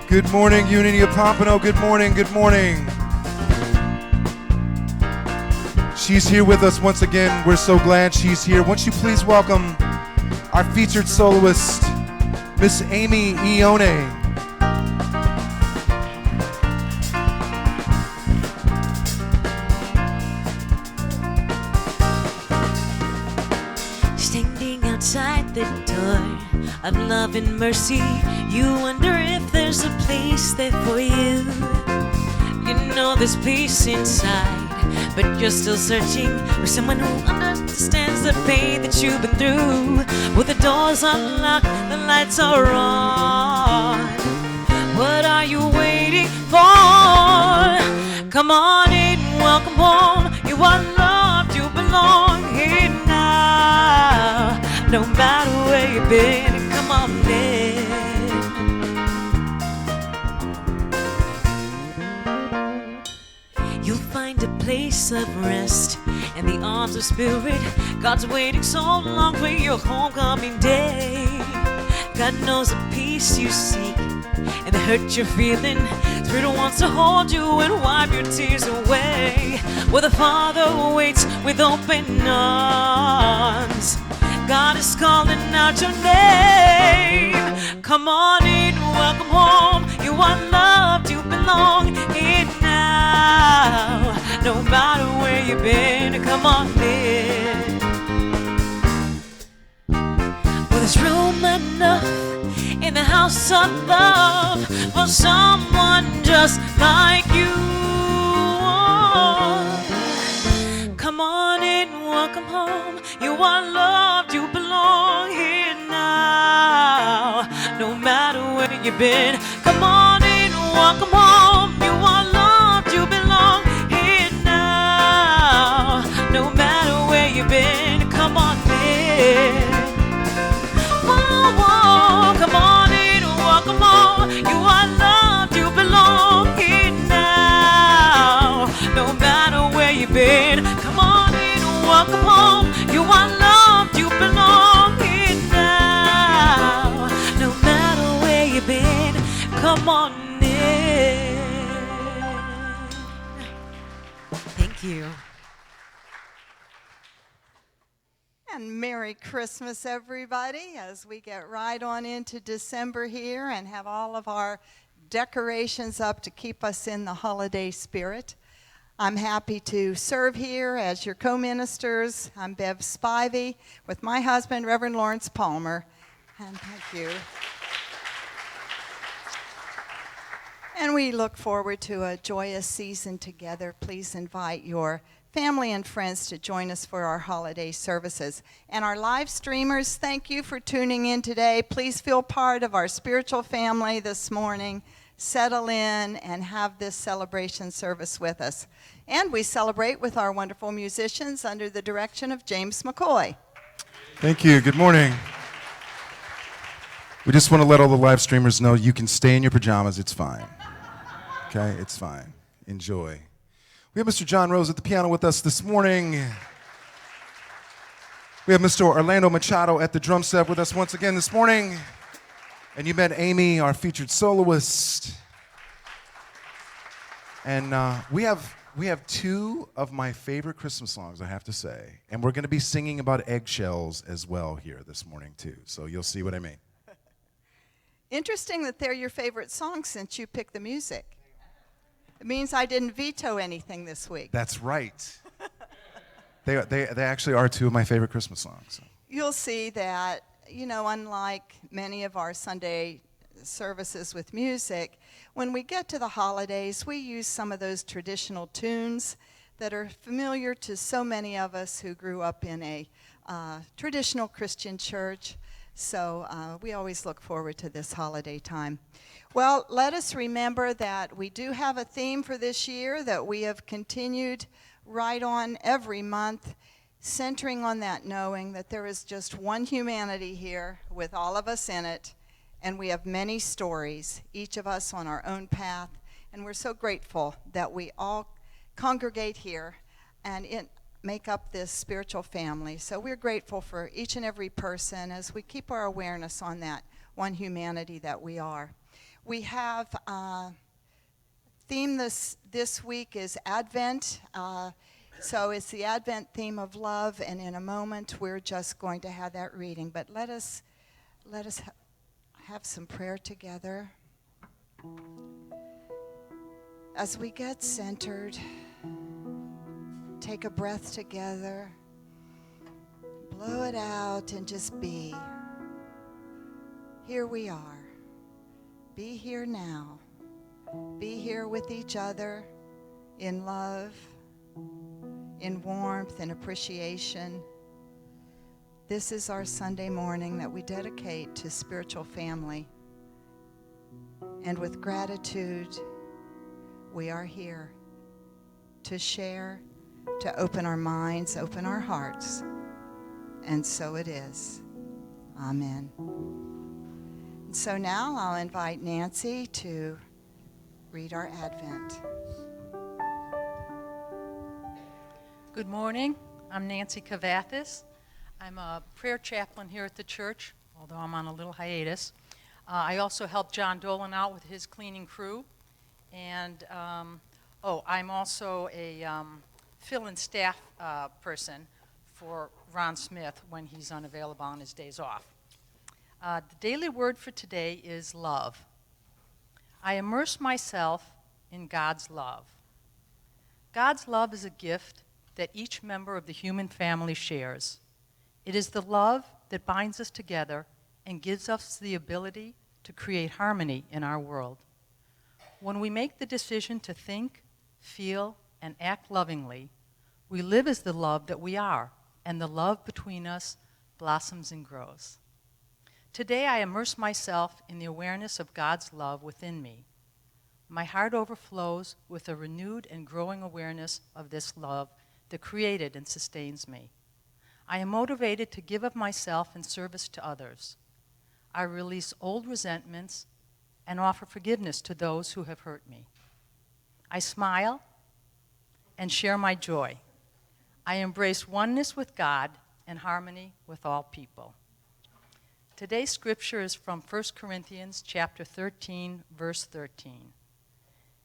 Good morning, Unity of Pompano. Good morning, good morning. She's here with us once again. We're so glad she's here. Won't you please welcome our featured soloist, Miss Amy Ione. Standing outside the door of love and mercy, you wonder if there's a place there for you. You know there's peace inside, but you're still searching for someone who understands the pain that you've been through. Well, the doors are locked, the lights are on. What are you waiting for? Come on in, welcome home. You are loved, you belong here now. No matter where you've been, come on in. You'll find a place of rest in the arms of spirit. God's waiting so long for your homecoming day. God knows the peace you seek and the hurt you're feeling. Spirit wants to hold you and wipe your tears away. Well, the Father waits with open arms. God is calling out your name. Come on in, welcome home. You are loved, you belong here now. No matter where you've been, come on in. Well, there's room enough in the house of love for someone just like you. Come on in, welcome home. You are loved, you belong here now. No matter where you've been, come on in, welcome home. You are loved, you belong here now. No matter where you've been, come on in. Whoa, whoa, come on in, welcome home. You are loved, you belong here now. No matter where you've been, come on in, welcome home. You are loved, you belong here now. No matter where you've been, come on in. Thank you. And Merry Christmas, everybody, as we get right on into December here and have all of our decorations up to keep us in the holiday spirit. I'm happy to serve here as your co-ministers. I'm Bev Spivey with my husband, Reverend Lawrence Palmer. And thank you. And we look forward to a joyous season together. Please invite your family and friends to join us for our holiday services. And our live streamers, thank you for tuning in today. Please feel part of our spiritual family this morning. Settle in and have this celebration service with us. And we celebrate with our wonderful musicians under the direction of James McCoy. Thank you. Good morning. We just want to let all the live streamers know you can stay in your pajamas. It's fine. Okay? It's fine. Enjoy. We have Mr. John Rose at the piano with us this morning. We have Mr. Orlando Machado at the drum set with us once again this morning. And you met Amy, our featured soloist. And we have two of my favorite Christmas songs, I have to say. And we're going to be singing about eggshells as well here this morning, too. So you'll see what I mean. Interesting that they're your favorite songs since you picked the music. It means I didn't veto anything this week. That's right. They actually are two of my favorite Christmas songs. So. You'll see that, you know, unlike many of our Sunday services with music, when we get to the holidays, we use some of those traditional tunes that are familiar to so many of us who grew up in a traditional Christian church. So we always look forward to this holiday time. Well, let us remember that we do have a theme for this year that we have continued right on every month, centering on that knowing that there is just one humanity here with all of us in it, and we have many stories, each of us on our own path, and we're so grateful that we all congregate here and make up this spiritual family. So we're grateful for each and every person as we keep our awareness on that one humanity that we are. We have theme this week is Advent. So it's the Advent theme of love, and in a moment we're just going to have that reading. But let us have some prayer together. As we get centered, take a breath together, blow it out, and just be. Here we are. Be here now. Be here with each other in love, in warmth and appreciation. This is our Sunday morning that we dedicate to spiritual family. And with gratitude, we are here to share, to open our minds, open our hearts. And so it is. Amen. So now I'll invite Nancy to read our Advent. Good morning. I'm Nancy Cavathis. I'm a prayer chaplain here at the church, although I'm on a little hiatus. I also help John Dolan out with his cleaning crew. And, I'm also a fill-in staff person for Ron Smith when he's unavailable on his days off. The daily word for today is love. I immerse myself in God's love. God's love is a gift that each member of the human family shares. It is the love that binds us together and gives us the ability to create harmony in our world. When we make the decision to think, feel, and act lovingly, we live as the love that we are, and the love between us blossoms and grows. Today, I immerse myself in the awareness of God's love within me. My heart overflows with a renewed and growing awareness of this love that created and sustains me. I am motivated to give of myself in service to others. I release old resentments and offer forgiveness to those who have hurt me. I smile and share my joy. I embrace oneness with God and harmony with all people. Today's scripture is from 1 Corinthians chapter 13, verse 13.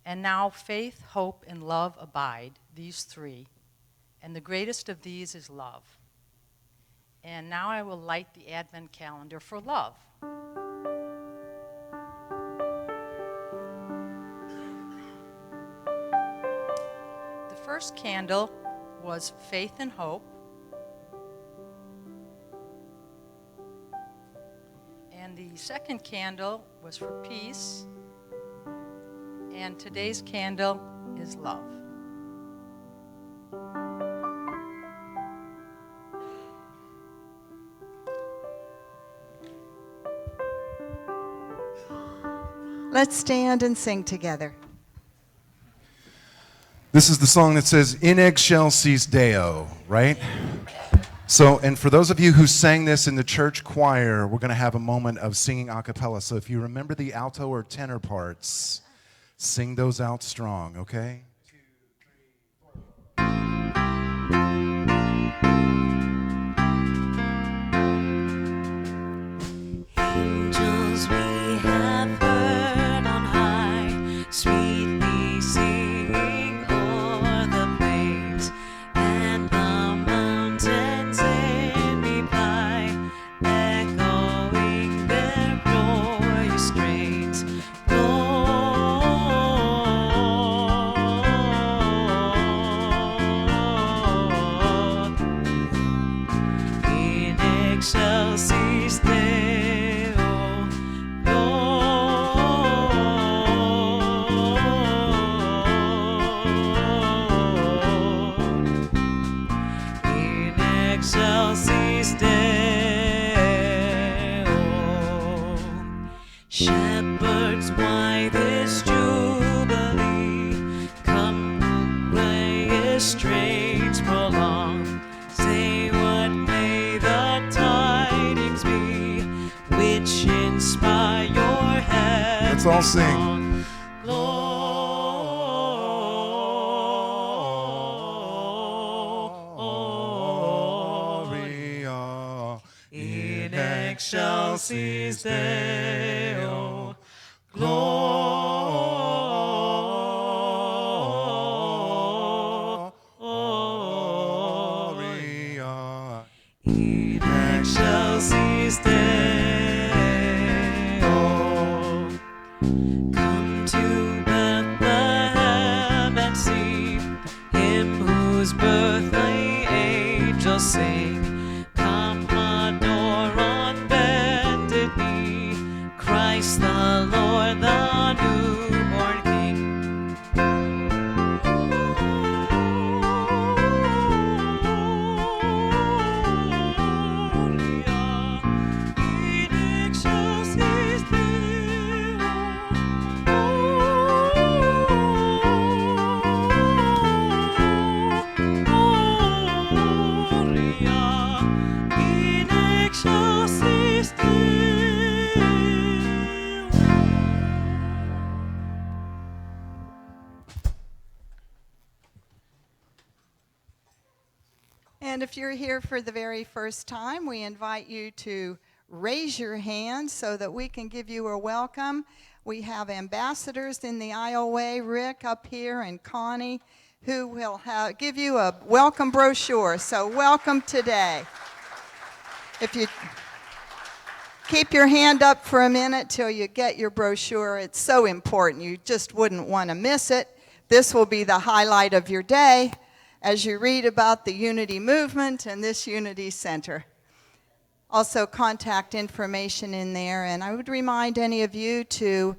And now faith, hope, and love abide, these three, and the greatest of these is love. And now I will light the Advent calendar for love. The first candle was faith and hope. And the second candle was for peace. And today's candle is love. Let's stand and sing together. This is the song that says, In excelsis Deo, right? So, and for those of you who sang this in the church choir, we're going to have a moment of singing a cappella. So if you remember the alto or tenor parts, sing those out strong, okay? Angels we have heard on high, sweetly singing o'er the plains, and the mountains in reply, echoing their glorious strains. Lord, in excelsis Deo, Lord, in excelsis Deo. Shepherds, why this jubilee? Come, glorious strains prolong. Say what may the tidings be, which inspire your head. Let's all sing. Gloria In excelsis Deo, Gloria. earthly angels sing. Come adore on bended knee, Christ the Lord, the newborn King. And if you're here for the very first time, we invite you to raise your hand so that we can give you a welcome. We have ambassadors in the aisleway, Rick up here and Connie, who will give you a welcome brochure. So welcome today. If you keep your hand up for a minute till you get your brochure, it's so important. You just wouldn't want to miss it. This will be the highlight of your day as you read about the Unity Movement and this Unity Center. Also, contact information in there, and I would remind any of you to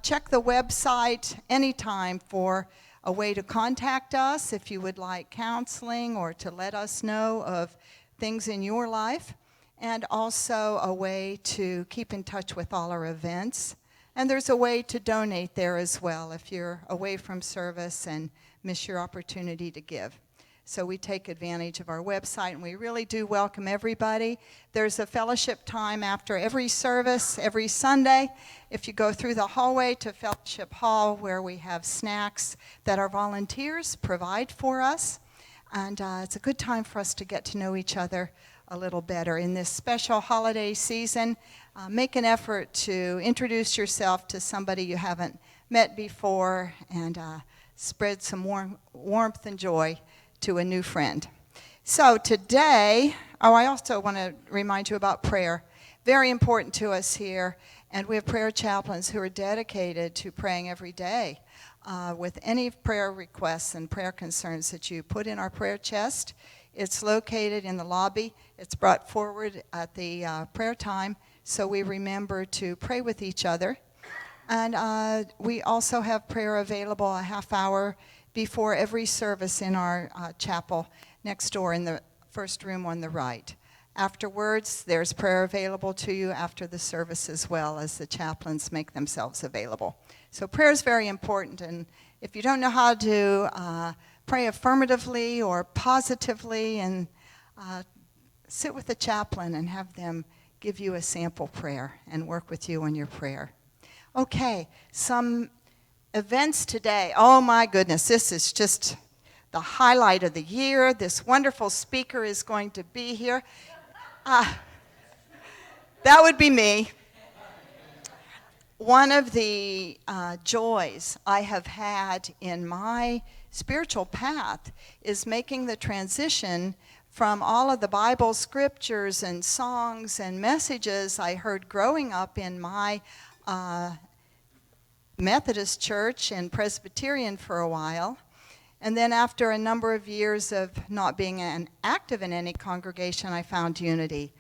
check the website anytime for a way to contact us if you would like counseling or to let us know of things in your life, and also a way to keep in touch with all our events. And there's a way to donate there as well if you're away from service and miss your opportunity to give. So we take advantage of our website, and we really do welcome everybody. There's a fellowship time after every service, every Sunday. If you go through the hallway to Fellowship Hall, where we have snacks that our volunteers provide for us. And it's a good time for us to get to know each other a little better. In this special holiday season, make an effort to introduce yourself to somebody you haven't met before, and spread some warmth and joy to a new friend. So today, I also want to remind you about prayer. Very important to us here, and we have prayer chaplains who are dedicated to praying every day with any prayer requests and prayer concerns that you put in our prayer chest. It's located in the lobby. It's brought forward at the prayer time, so we remember to pray with each other. And we also have prayer available a half hour before every service in our chapel next door in the first room on the right. Afterwards, there's prayer available to you after the service as well, as the chaplains make themselves available. So prayer is very important, and if you don't know how to pray affirmatively or positively, and sit with the chaplain and have them give you a sample prayer and work with you on your prayer. Okay, some events today. Oh my goodness, this is just the highlight of the year. This wonderful speaker is going to be here. That would be me. One of the joys I have had in my spiritual path is making the transition from all of the Bible scriptures and songs and messages I heard growing up in my Methodist church and Presbyterian for a while. And then after a number of years of not being active in any congregation, I found Unity.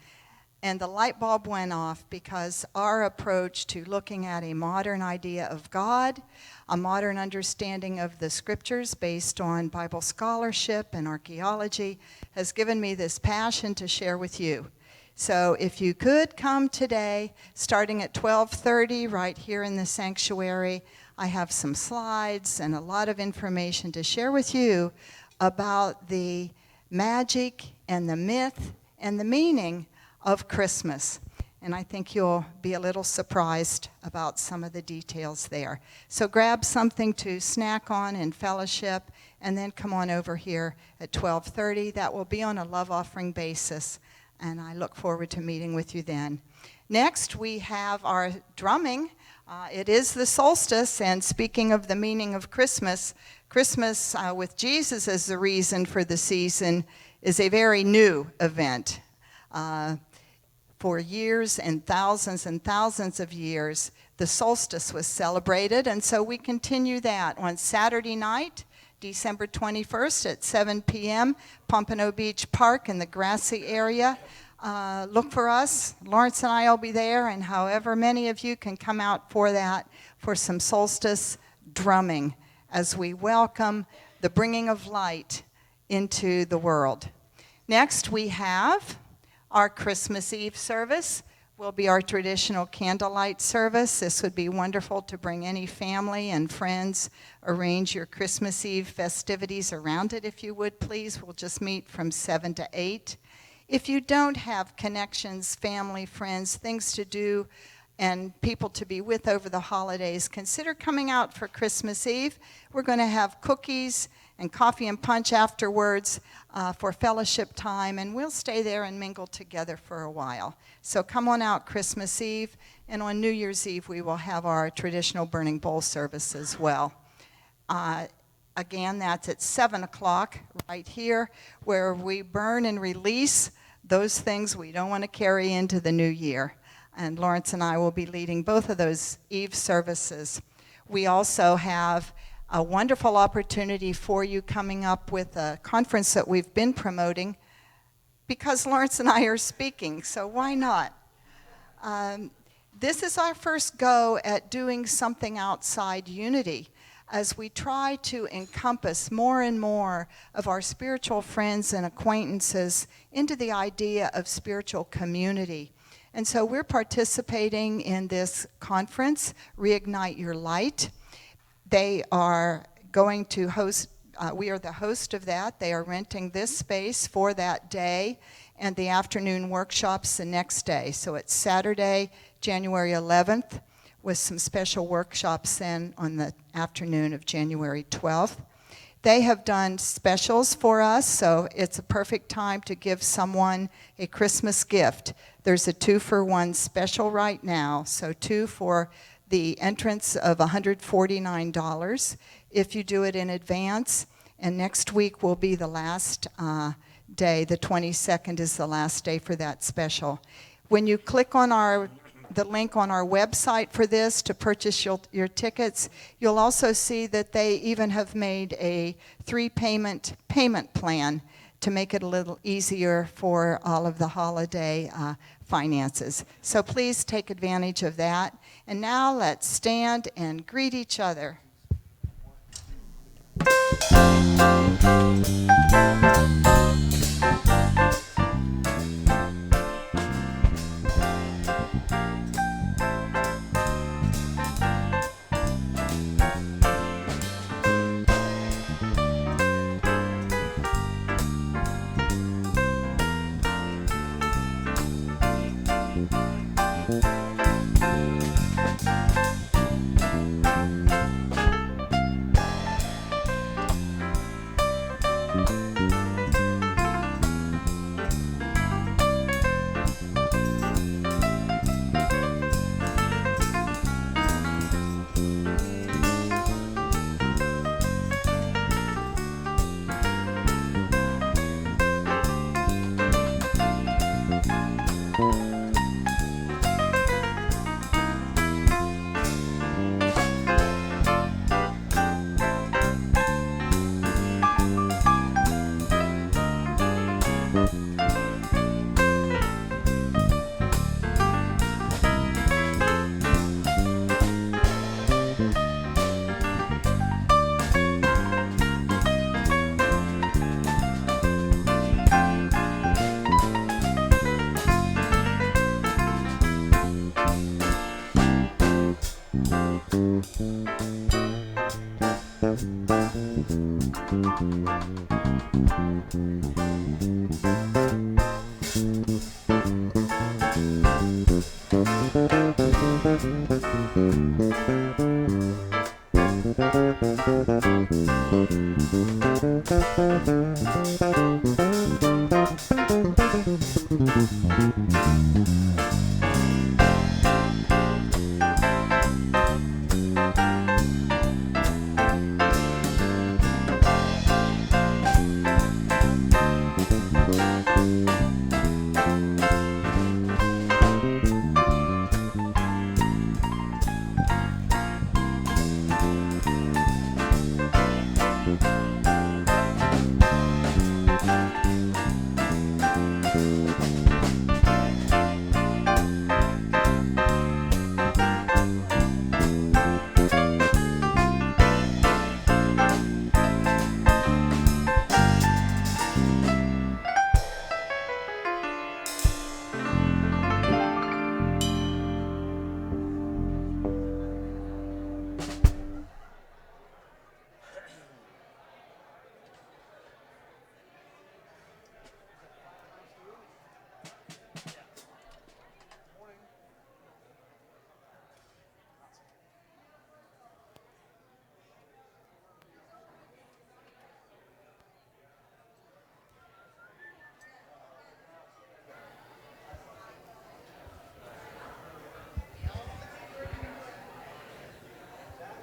And the light bulb went off, because our approach to looking at a modern idea of God, a modern understanding of the scriptures based on Bible scholarship and archaeology, has given me this passion to share with you. So if you could come today, starting at 12:30 right here in the sanctuary, I have some slides and a lot of information to share with you about the magic and the myth and the meaning of Christmas. And I think you'll be a little surprised about some of the details there. So grab something to snack on in fellowship, and then come on over here at 12:30. That will be on a love offering basis, and I look forward to meeting with you then. Next, we have our drumming. It is the solstice, and speaking of the meaning of Christmas, Christmas with Jesus as the reason for the season is a very new event. For years and thousands of years, the solstice was celebrated, and so we continue that on Saturday night, December 21st at 7 p.m., Pompano Beach Park in the grassy area. Look for us. Lawrence and I will be there, and however many of you can come out for that, for some solstice drumming as we welcome the bringing of light into the world. Next, we have our Christmas Eve service. Will be our traditional candlelight service. This would be wonderful to bring any family and friends. Arrange your Christmas Eve festivities around it, if you would, please. We'll just meet from 7 to 8. If you don't have connections, family, friends, things to do, and people to be with over the holidays, consider coming out for Christmas Eve. We're going to have cookies and coffee and punch afterwards for fellowship time, and we'll stay there and mingle together for a while. So come on out Christmas Eve, and on New Year's Eve we will have our traditional burning bowl service as well. Again, that's at 7 o'clock right here, where we burn and release those things we don't want to carry into the new year. And Lawrence and I will be leading both of those Eve services. We also have a wonderful opportunity for you coming up with a conference that we've been promoting because Lawrence and I are speaking, so why not? This is our first go at doing something outside Unity as we try to encompass more and more of our spiritual friends and acquaintances into the idea of spiritual community. And so we're participating in this conference, Reignite Your Light. They are going to host, we are the host of that. They are renting this space for that day and the afternoon workshops the next day. So it's Saturday, January 11th, with some special workshops then on the afternoon of January 12th. They have done specials for us, so it's a perfect time to give someone a Christmas gift. There's a 2-for-1 special right now, so 2 for the entrance of $149 if you do it in advance. And next week will be the last day. The 22nd is the last day for that special. When you click on the link on our website for this to purchase your tickets, you'll also see that they even have made a 3-payment payment plan to make it a little easier for all of the holiday finances. So please take advantage of that. And now let's stand and greet each other.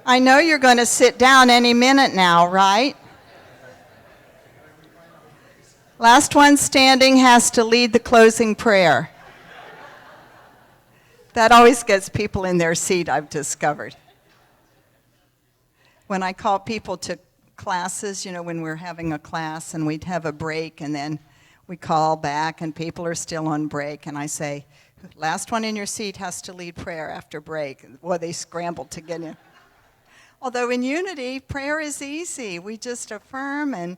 I know you're going to sit down any minute now, right? Last one standing has to lead the closing prayer. That always gets people in their seat, I've discovered. When I call people to classes, when we're having a class and we'd have a break and then we call back and people are still on break and I say, last one in your seat has to lead prayer after break. Boy, they scramble to get in. Although in unity, prayer is easy. We just affirm and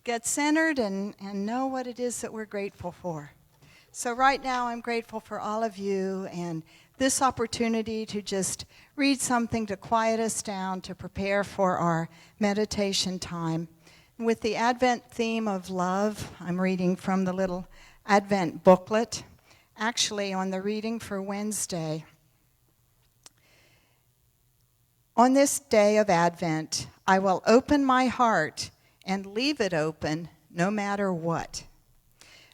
get centered and know what it is that we're grateful for. So right now I'm grateful for all of you and this opportunity to just read something to quiet us down, to prepare for our meditation time. With the Advent theme of love, I'm reading from the little Advent booklet, actually on the reading for Wednesday. On this day of Advent, I will open my heart and leave it open no matter what.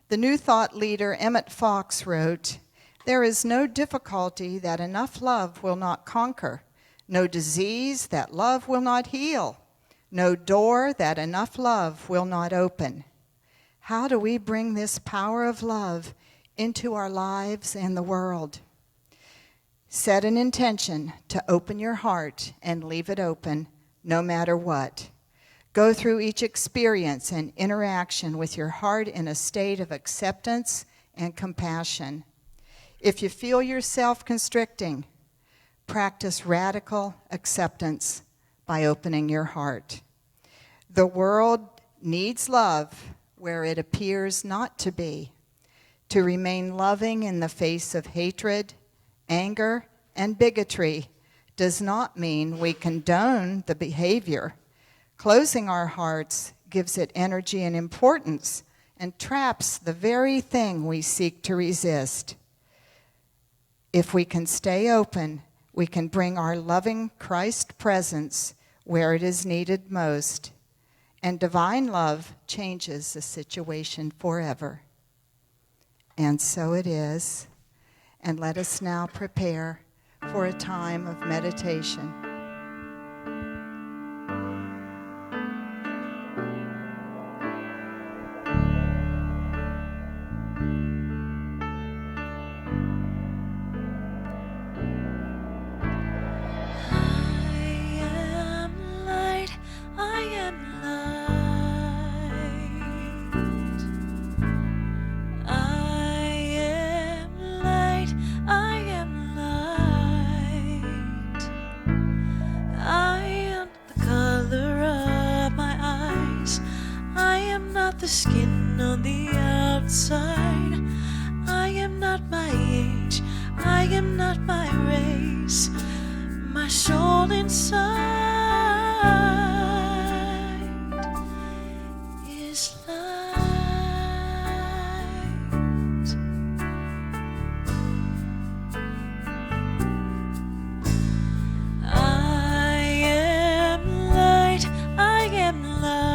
The New Thought leader Emmett Fox wrote, "There is no difficulty that enough love will not conquer, no disease that love will not heal, no door that enough love will not open." How do we bring this power of love into our lives and the world? Set an intention to open your heart and leave it open no matter what. Go through each experience and interaction with your heart in a state of acceptance and compassion. If you feel yourself constricting, practice radical acceptance by opening your heart. The world needs love where it appears not to be. To remain loving in the face of hatred, anger, and bigotry does not mean we condone the behavior. Closing our hearts gives it energy and importance and traps the very thing we seek to resist. If we can stay open, we can bring our loving Christ presence where it is needed most, and divine love changes the situation forever. And so it is. And let us now prepare for a time of meditation. The skin on the outside. I am not my age, I am not my race. My soul inside is light. I am light, I am light.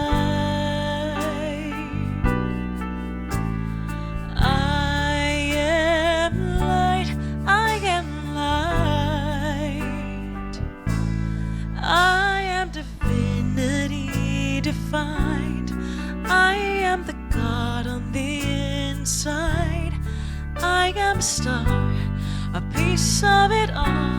I am the God on the inside. I am a star, a piece of it all.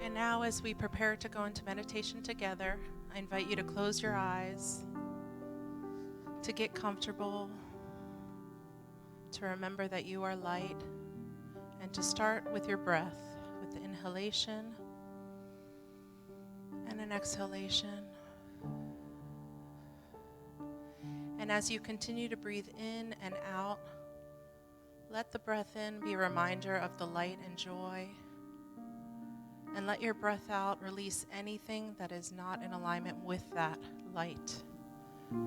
And now, as we prepare to go into meditation together, I invite you to close your eyes, to get comfortable, to remember that you are light, and to start with your breath, with the inhalation and an exhalation. And as you continue to breathe in and out, let the breath in be a reminder of the light and joy. And let your breath out release anything that is not in alignment with that light,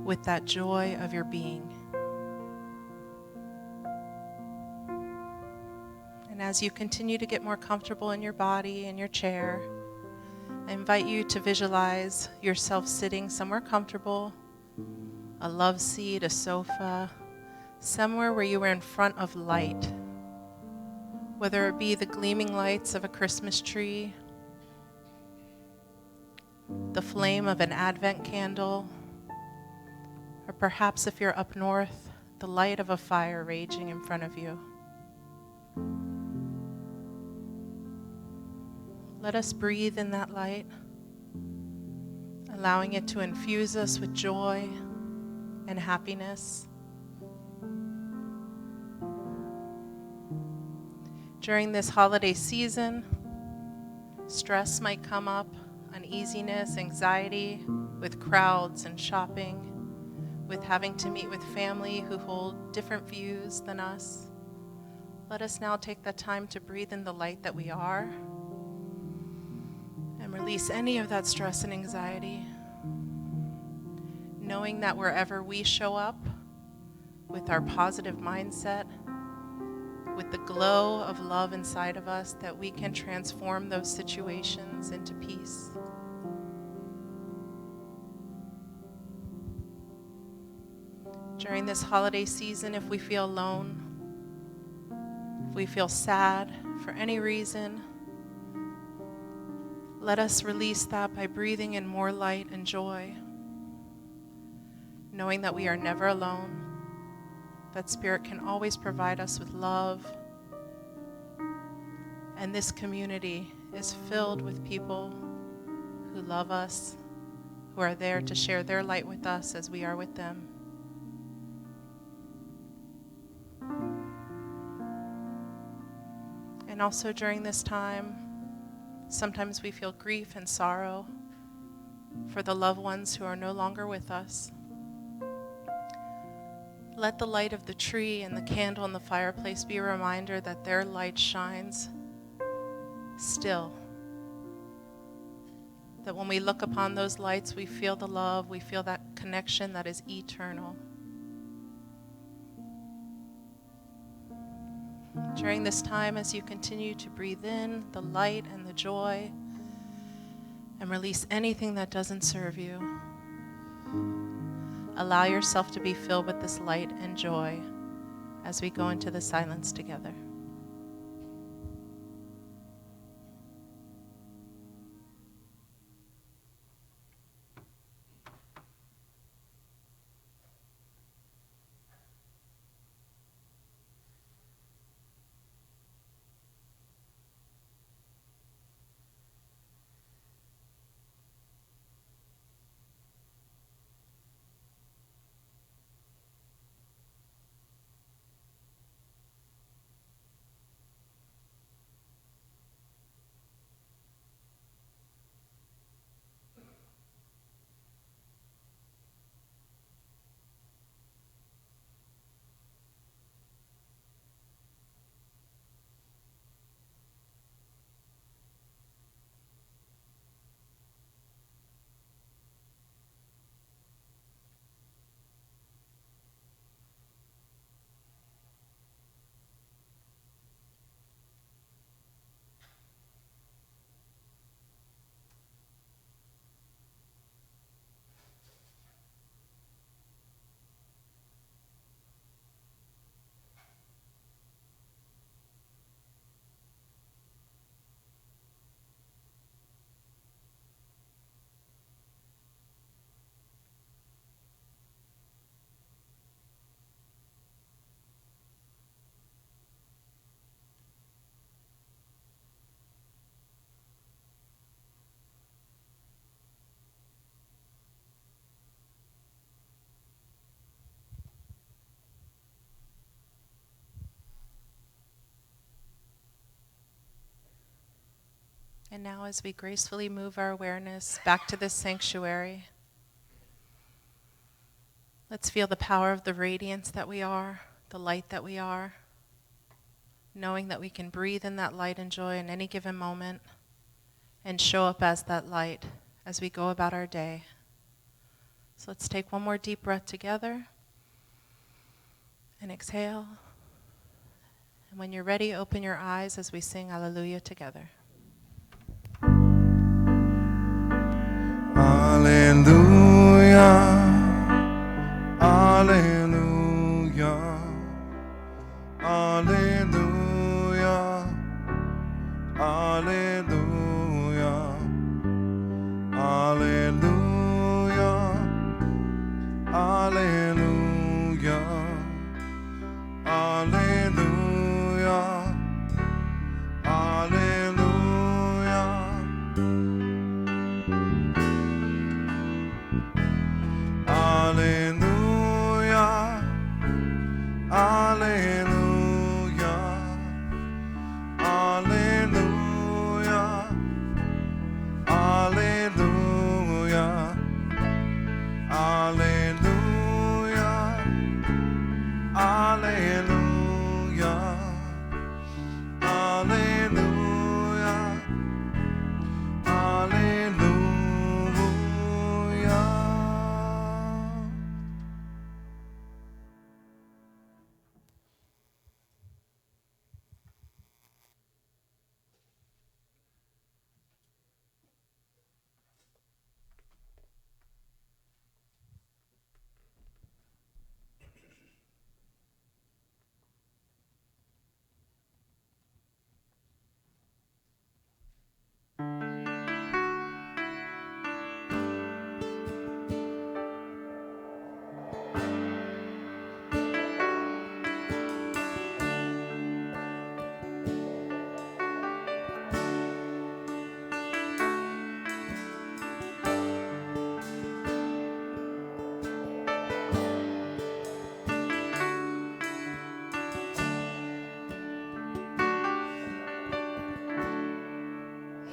with that joy of your being. And as you continue to get more comfortable in your body, in your chair, I invite you to visualize yourself sitting somewhere comfortable, a love seat, a sofa, somewhere where you are in front of light, whether it be the gleaming lights of a Christmas tree, the flame of an Advent candle, or perhaps if you're up north, the light of a fire raging in front of you. Let us breathe in that light, allowing it to infuse us with joy and happiness. During this holiday season, stress might come up, uneasiness, anxiety with crowds and shopping, with having to meet with family who hold different views than us. Let us now take that time to breathe in the light that we are and release any of that stress and anxiety, knowing that wherever we show up with our positive mindset, with the glow of love inside of us, that we can transform those situations into peace. During this holiday season, if we feel alone, if we feel sad for any reason, let us release that by breathing in more light and joy, knowing that we are never alone, that Spirit can always provide us with love. And this community is filled with people who love us, who are there to share their light with us as we are with them. And also during this time, sometimes we feel grief and sorrow for the loved ones who are no longer with us. Let the light of the tree and the candle in the fireplace be a reminder that their light shines still. That when we look upon those lights, we feel the love, we feel that connection that is eternal. During this time, as you continue to breathe in the light and the joy and release anything that doesn't serve you, allow yourself to be filled with this light and joy as we go into the silence together. And now as we gracefully move our awareness back to this sanctuary, let's feel the power of the radiance that we are, the light that we are, knowing that we can breathe in that light and joy in any given moment, and show up as that light as we go about our day. So let's take one more deep breath together and exhale. And when you're ready, open your eyes as we sing Hallelujah together. Hallelujah, hallelujah, hallelujah, hallelujah, hallelujah, hallelujah, hallelujah, hallelujah, hallelujah, hallelujah, hallelujah, hallelujah, hallelujah, hallelujah, hallelujah.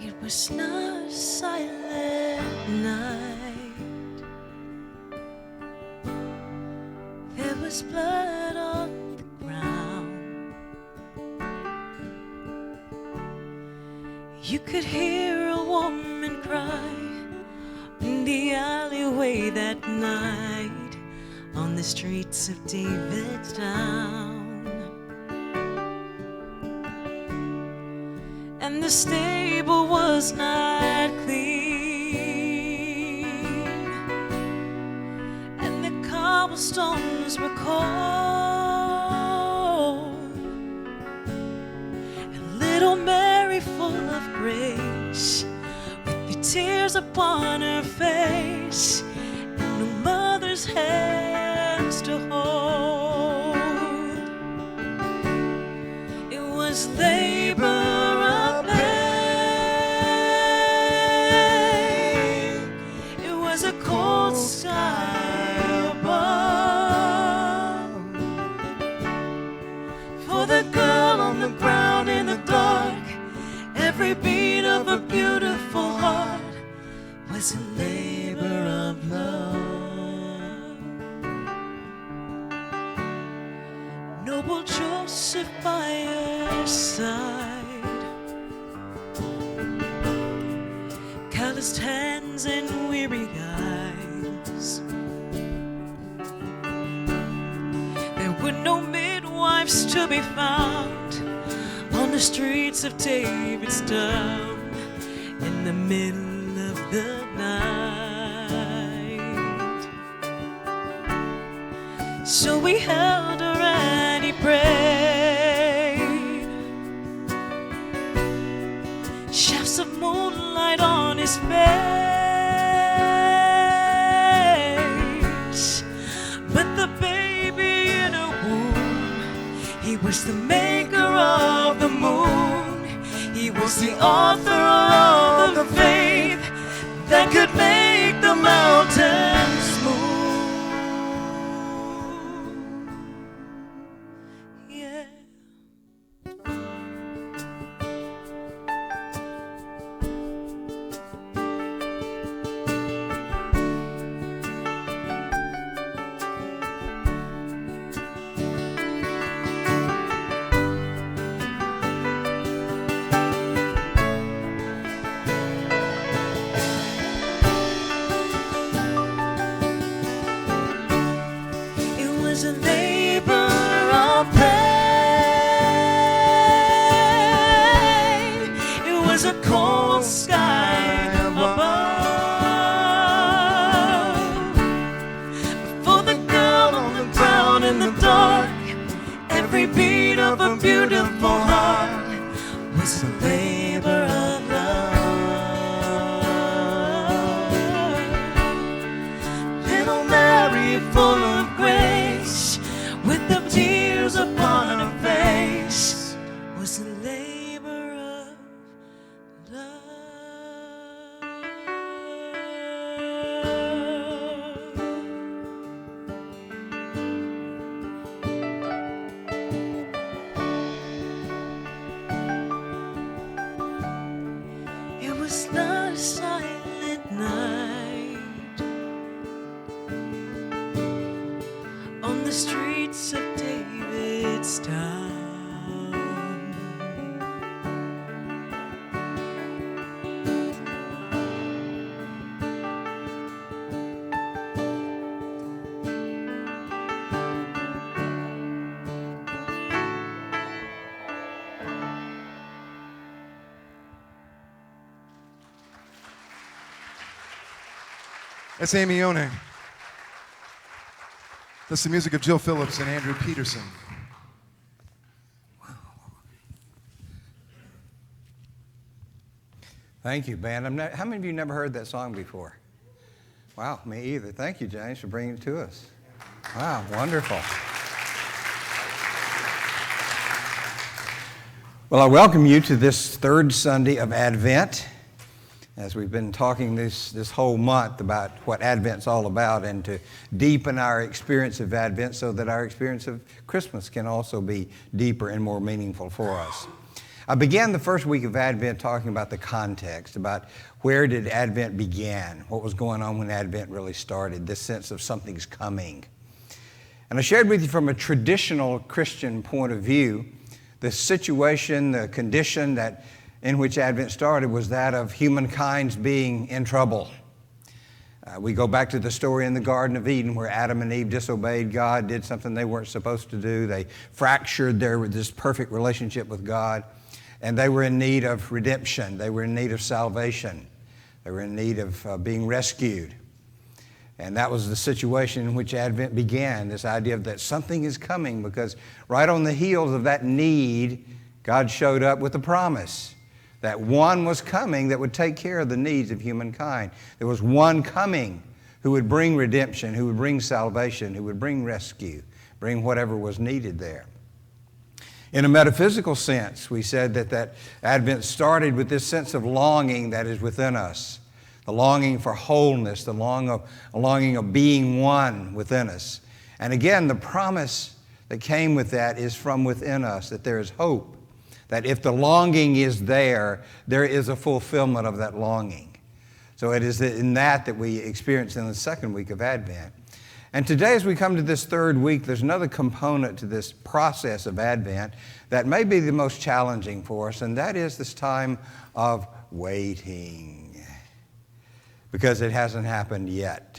It was not a silent night. There was blood on the ground. You could hear a woman cry in the alleyway that night on the streets of Davidstown. And the stable was not clean, and the cobblestones were cold, and little Mary, full of grace, with the tears upon her face, and a mother's hands to hold. It was labor of pain. It was a cold sky above. For the girl on the ground in the dark, every beat of a beautiful heart was a labor of love. Noble Joseph by her side, calloused hands and weary eyes. There were no midwives to be found on the streets of Davidstown in the middle of the night. So we held her and he prayed. Shafts of moonlight on his face, but the baby in her womb, he was the maker of the moon. He was the author of the faith that could make the mountains move. Yeah. every beat of a beautiful heart was a labor of love. Little Mary, full of grace, with the tears upon her face, was a labor of love. It was not a silent night on the streets of David's town. That's Amy Oning. That's the music of Jill Phillips and Andrew Peterson. Thank you, band. How many of you never heard that song before? Wow, me either. Thank you, James, for bringing it to us. Wow, wonderful. Well, I welcome you to this third Sunday of Advent, as we've been talking this whole month about what Advent's all about, and to deepen our experience of Advent so that our experience of Christmas can also be deeper and more meaningful for us. I began the first week of Advent talking about the context, about where did Advent begin, what was going on when Advent really started, this sense of something's coming. And I shared with you from a traditional Christian point of view, the situation, the condition that in which Advent started was that of humankind's being in trouble. We go back to the story in the Garden of Eden where Adam and Eve disobeyed God, did something they weren't supposed to do. They fractured this perfect relationship with God, and they were in need of redemption. They were in need of salvation. They were in need of being rescued. And that was the situation in which Advent began, this idea of that something is coming, because right on the heels of that need, God showed up with a promise that one was coming that would take care of the needs of humankind. There was one coming who would bring redemption, who would bring salvation, who would bring rescue, bring whatever was needed there. In a metaphysical sense, we said that Advent started with this sense of longing that is within us, the longing for wholeness, the longing of being one within us. And again, the promise that came with that is from within us, that there is hope. That if the longing is there is a fulfillment of that longing. So it is in that we experience in the second week of Advent. And today, as we come to this third week, there's another component to this process of Advent that may be the most challenging for us, and that is this time of waiting. Because it hasn't happened yet.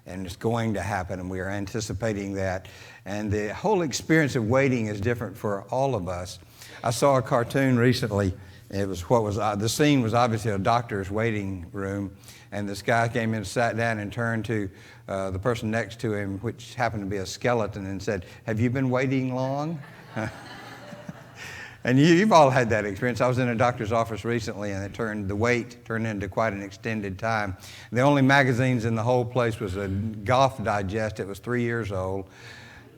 And it's going to happen, and we are anticipating that. And the whole experience of waiting is different for all of us. I saw a cartoon recently. The scene was obviously a doctor's waiting room, and this guy came in, sat down, and turned to the person next to him, which happened to be a skeleton, and said, "Have you been waiting long?" And you've all had that experience. I was in a doctor's office recently, and the wait turned into quite an extended time. The only magazines in the whole place was a Golf Digest. It was 3 years old.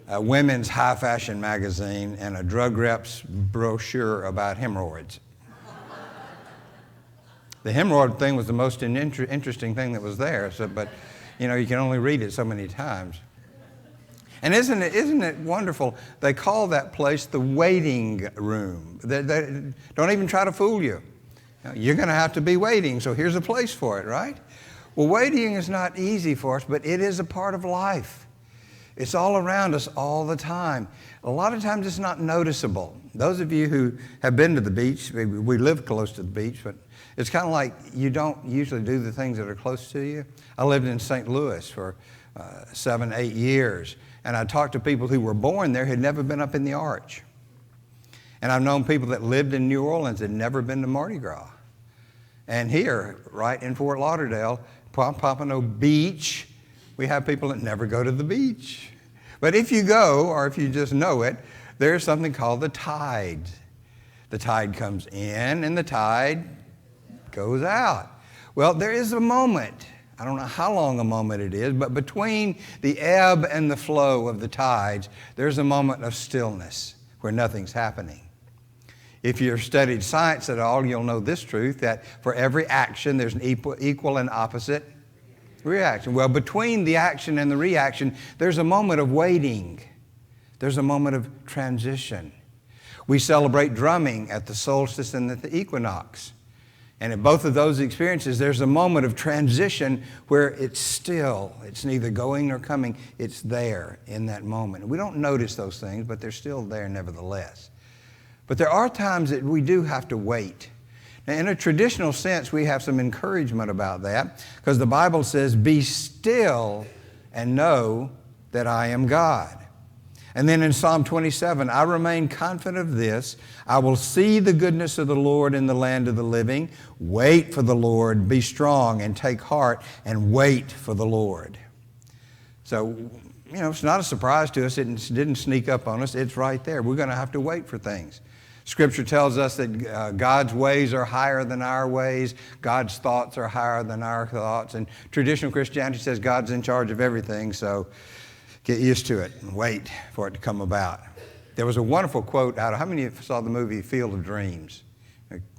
A women's high fashion magazine, and a drug rep's brochure about hemorrhoids. The hemorrhoid thing was the most interesting thing that was there, but you can only read it so many times. And isn't it wonderful? They call that place the waiting room. They don't even try to fool you. You're going to have to be waiting, so here's a place for it, right? Well, waiting is not easy for us, but it is a part of life. It's all around us all the time. A lot of times it's not noticeable. Those of you who have been to the beach, we live close to the beach, but it's kind of like you don't usually do the things that are close to you. I lived in St. Louis for 7, 8 years, and I talked to people who were born there, had never been up in the Arch. And I've known people that lived in New Orleans had never been to Mardi Gras. And here, right in Fort Lauderdale, Pompano Beach, we have people that never go to the beach. But if you go, or if you just know it, there's something called the tide. The tide comes in and the tide goes out. Well, there is a moment, I don't know how long a moment it is, but between the ebb and the flow of the tides, there's a moment of stillness where nothing's happening. If you've studied science at all, you'll know this truth, that for every action, there's an equal and opposite reaction. Well, between the action and the reaction, there's a moment of waiting. There's a moment of transition. We celebrate drumming at the solstice and at the equinox. And in both of those experiences, there's a moment of transition where it's still. It's neither going nor coming. It's there in that moment. We don't notice those things, but they're still there nevertheless. But there are times that we do have to wait. Now, in a traditional sense, we have some encouragement about that because the Bible says, "Be still and know that I am God." And then in Psalm 27, "I remain confident of this, I will see the goodness of the Lord in the land of the living. Wait for the Lord, be strong and take heart and wait for the Lord." So, it's not a surprise to us. It didn't sneak up on us. It's right there. We're going to have to wait for things. Scripture tells us that God's ways are higher than our ways. God's thoughts are higher than our thoughts. And traditional Christianity says God's in charge of everything, so get used to it and wait for it to come about. There was a wonderful quote out of, how many of you saw the movie Field of Dreams?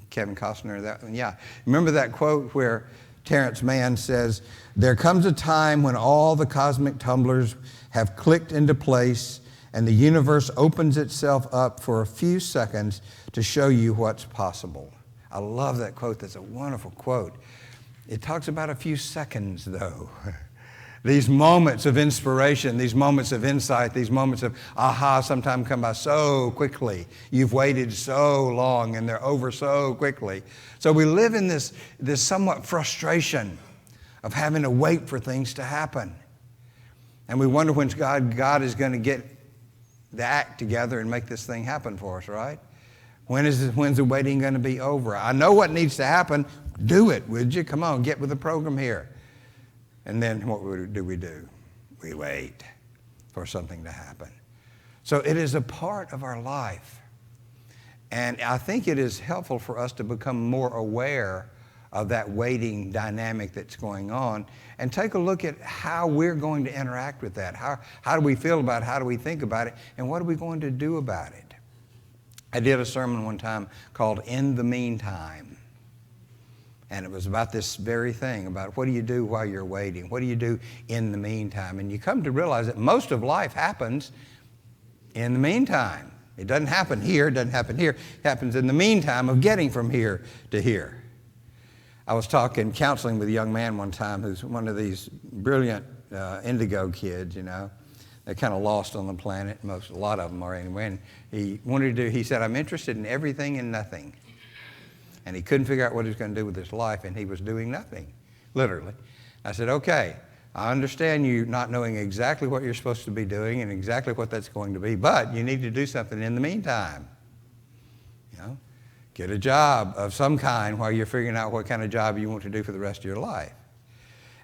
Kevin Costner, that one? Yeah. Remember that quote where Terrence Mann says, "There comes a time when all the cosmic tumblers have clicked into place and the universe opens itself up for a few seconds to show you what's possible." I love that quote. That's a wonderful quote. It talks about a few seconds, though. These moments of inspiration, these moments of insight, these moments of aha sometimes come by so quickly. You've waited so long and they're over so quickly. So we live in this somewhat frustration of having to wait for things to happen. And we wonder when God is going to get the act together and make this thing happen for us, right? When's the waiting going to be over? I know what needs to happen. Do it, would you? Come on, get with the program here. And then what do? We wait for something to happen. So it is a part of our life. And I think it is helpful for us to become more aware of that waiting dynamic that's going on and take a look at how we're going to interact with that. How do we feel about it? How do we think about it? And what are we going to do about it? I did a sermon one time called "In the Meantime." And it was about this very thing, about what do you do while you're waiting? What do you do in the meantime? And you come to realize that most of life happens in the meantime. It doesn't happen here, it doesn't happen here. It happens in the meantime of getting from here to here. I was counseling with a young man one time who's one of these brilliant indigo kids, They're kind of lost on the planet, a lot of them are anyway. And he said, "I'm interested in everything and nothing." And he couldn't figure out what he was going to do with his life, and he was doing nothing, literally. I said, "Okay, I understand you not knowing exactly what you're supposed to be doing and exactly what that's going to be, but you need to do something in the meantime. Get a job of some kind while you're figuring out what kind of job you want to do for the rest of your life."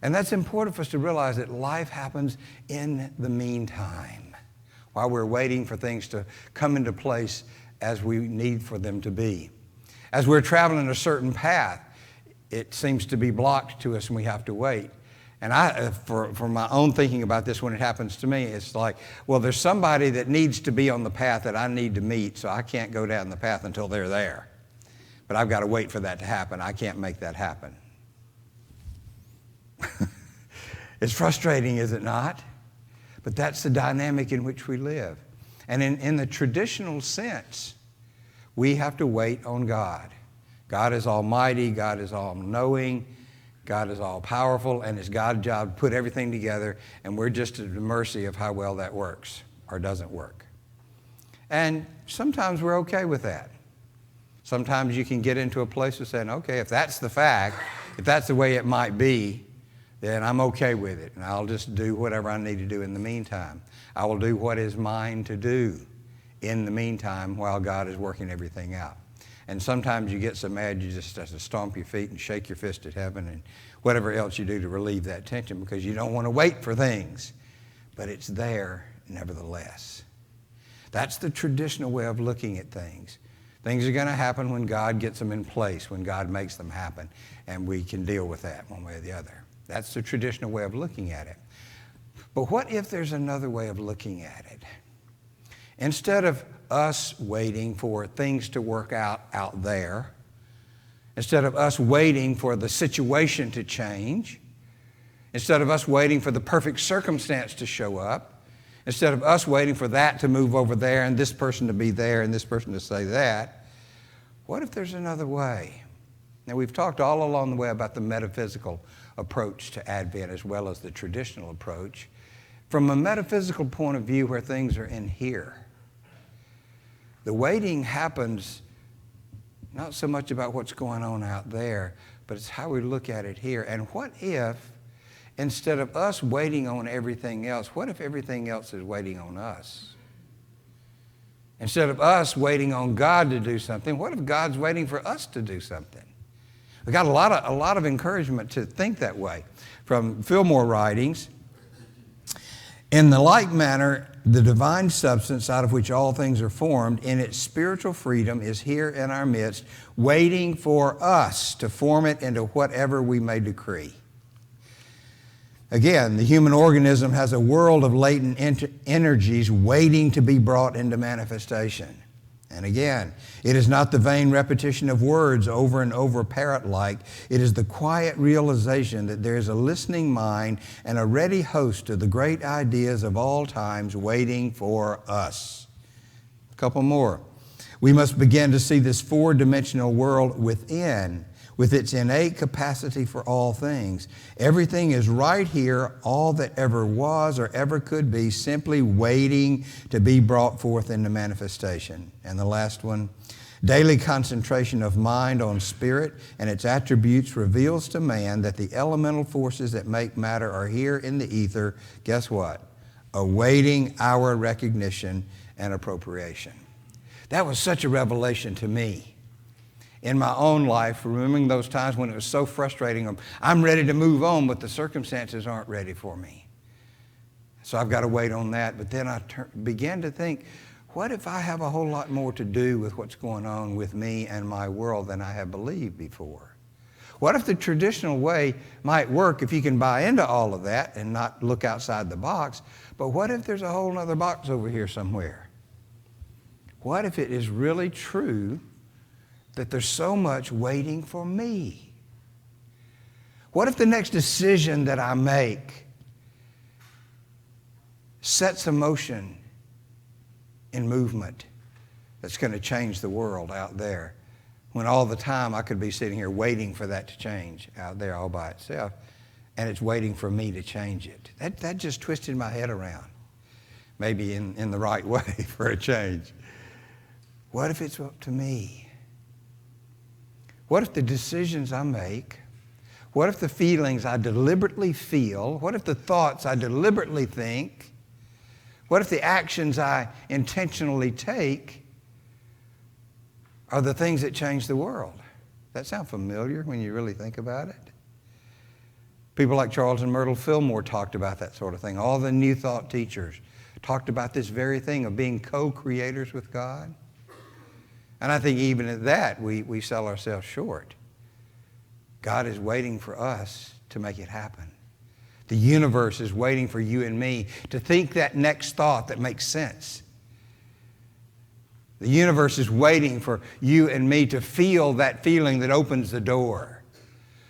And that's important for us to realize that life happens in the meantime, while we're waiting for things to come into place as we need for them to be. As we're traveling a certain path, it seems to be blocked to us and we have to wait. And for my own thinking about this when it happens to me, it's like, well, there's somebody that needs to be on the path that I need to meet, so I can't go down the path until they're there. But I've got to wait for that to happen. I can't make that happen. It's frustrating, is it not? But that's the dynamic in which we live. And in the traditional sense, we have to wait on God. God is almighty, God is all-knowing, God is all-powerful, and it's God's job to put everything together, and we're just at the mercy of how well that works or doesn't work. And sometimes we're okay with that. Sometimes you can get into a place of saying, okay, if that's the fact, if that's the way it might be, then I'm okay with it, and I'll just do whatever I need to do in the meantime. I will do what is mine to do in the meantime while God is working everything out. And sometimes you get so mad you just have to stomp your feet and shake your fist at heaven and whatever else you do to relieve that tension because you don't want to wait for things. But it's there nevertheless. That's the traditional way of looking at things. Things are going to happen when God gets them in place, when God makes them happen, and we can deal with that one way or the other. That's the traditional way of looking at it. But what if there's another way of looking at it? Instead of us waiting for things to work out there, instead of us waiting for the situation to change, instead of us waiting for the perfect circumstance to show up, instead of us waiting for that to move over there and this person to be there and this person to say that, what if there's another way? Now, we've talked all along the way about the metaphysical approach to Advent as well as the traditional approach. From a metaphysical point of view where things are in here, the waiting happens not so much about what's going on out there, but it's how we look at it here. And what if, instead of us waiting on everything else, what if everything else is waiting on us? Instead of us waiting on God to do something, what if God's waiting for us to do something? We got a lot of encouragement to think that way from Fillmore writings. In the like manner, the divine substance out of which all things are formed, in its spiritual freedom, is here in our midst, waiting for us to form it into whatever we may decree. Again, the human organism has a world of latent energies waiting to be brought into manifestation. And again, it is not the vain repetition of words over and over parrot-like. It is the quiet realization that there is a listening mind and a ready host of the great ideas of all times waiting for us. A couple more. We must begin to see this four-dimensional world within, with its innate capacity for all things. Everything is right here, all that ever was or ever could be, simply waiting to be brought forth into manifestation. And the last one, daily concentration of mind on spirit and its attributes reveals to man that the elemental forces that make matter are here in the ether, guess what? Awaiting our recognition and appropriation. That was such a revelation to me. In my own life, remembering those times when it was so frustrating, I'm ready to move on, but the circumstances aren't ready for me. So I've got to wait on that. But then I began to think, what if I have a whole lot more to do with what's going on with me and my world than I have believed before? What if the traditional way might work if you can buy into all of that and not look outside the box? But what if there's a whole other box over here somewhere? What if it is really true that there's so much waiting for me? What if the next decision that I make sets a motion in movement that's going to change the world out there, when all the time I could be sitting here waiting for that to change out there all by itself, and it's waiting for me to change it? That just twisted my head around, maybe in the right way for a change. What if it's up to me? What if the decisions I make, what if the feelings I deliberately feel, what if the thoughts I deliberately think, what if the actions I intentionally take are the things that change the world? That sound familiar when you really think about it? People like Charles and Myrtle Fillmore talked about that sort of thing. All the New Thought teachers talked about this very thing of being co-creators with God. And I think even at that, we sell ourselves short. God is waiting for us to make it happen. The universe is waiting for you and me to think that next thought that makes sense. The universe is waiting for you and me to feel that feeling that opens the door,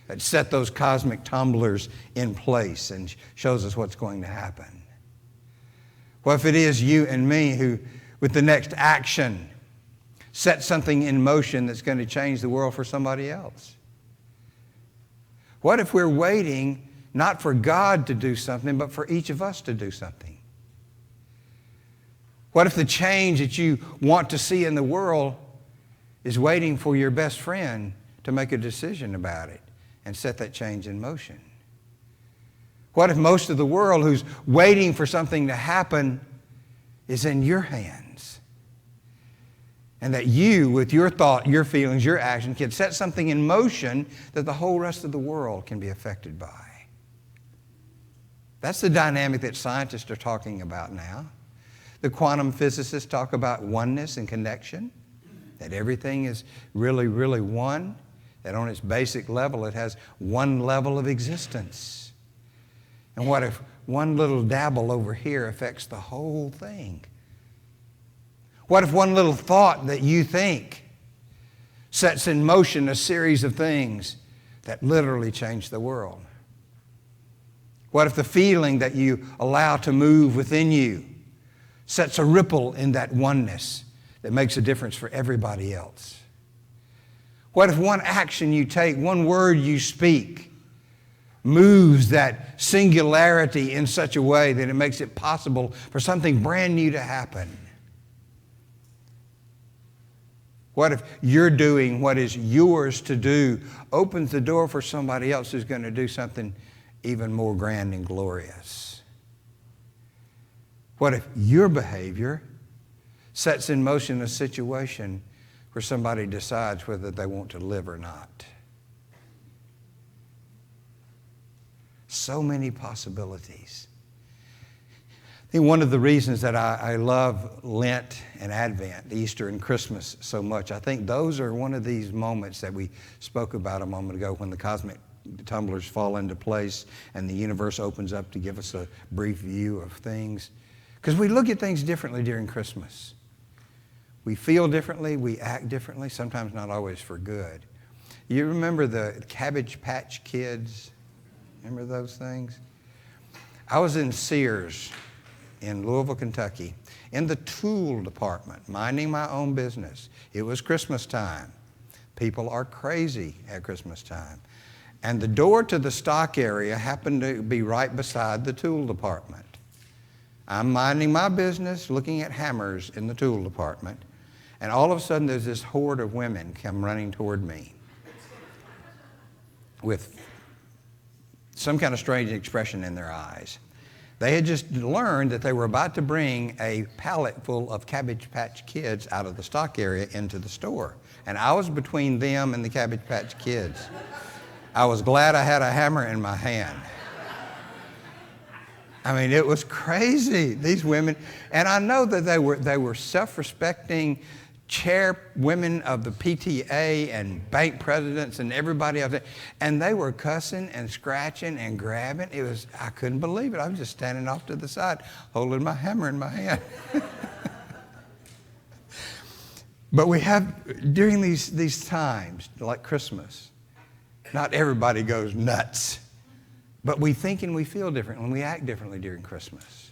that set those cosmic tumblers in place and shows us what's going to happen. What if it is you and me who, with the next action, set something in motion that's going to change the world for somebody else? What if we're waiting not for God to do something, but for each of us to do something? What if the change that you want to see in the world is waiting for your best friend to make a decision about it and set that change in motion? What if most of the world who's waiting for something to happen is in your hands? And that you, with your thought, your feelings, your action, can set something in motion that the whole rest of the world can be affected by. That's the dynamic that scientists are talking about now. The quantum physicists talk about oneness and connection, that everything is really, really one, that on its basic level it has one level of existence. And what if one little dabble over here affects the whole thing? What if one little thought that you think sets in motion a series of things that literally change the world? What if the feeling that you allow to move within you sets a ripple in that oneness that makes a difference for everybody else? What if one action you take, one word you speak, moves that singularity in such a way that it makes it possible for something brand new to happen? What if you're doing what is yours to do opens the door for somebody else who's going to do something even more grand and glorious? What if your behavior sets in motion a situation where somebody decides whether they want to live or not? So many possibilities. I think one of the reasons that I love Lent and Advent, Easter and Christmas so much, I think those are one of these moments that we spoke about a moment ago when the cosmic tumblers fall into place and the universe opens up to give us a brief view of things. Because we look at things differently during Christmas. We feel differently, we act differently, sometimes not always for good. You remember the Cabbage Patch Kids? Remember those things? I was in Sears in Louisville, Kentucky, in the tool department, minding my own business. It was Christmas time. People are crazy at Christmas time. And the door to the stock area happened to be right beside the tool department. I'm minding my business, looking at hammers in the tool department, and all of a sudden there's this horde of women come running toward me with some kind of strange expression in their eyes. They had just learned that they were about to bring a pallet full of Cabbage Patch Kids out of the stock area into the store. And I was between them and the Cabbage Patch Kids. I was glad I had a hammer in my hand. I mean, it was crazy, these women. And I know that they were self-respecting chairwomen of the PTA and bank presidents and everybody else. And they were cussing and scratching and grabbing. I couldn't believe it. I was just standing off to the side, holding my hammer in my hand. But we have, during these times, like Christmas, not everybody goes nuts. But we think and we feel differently and we act differently during Christmas.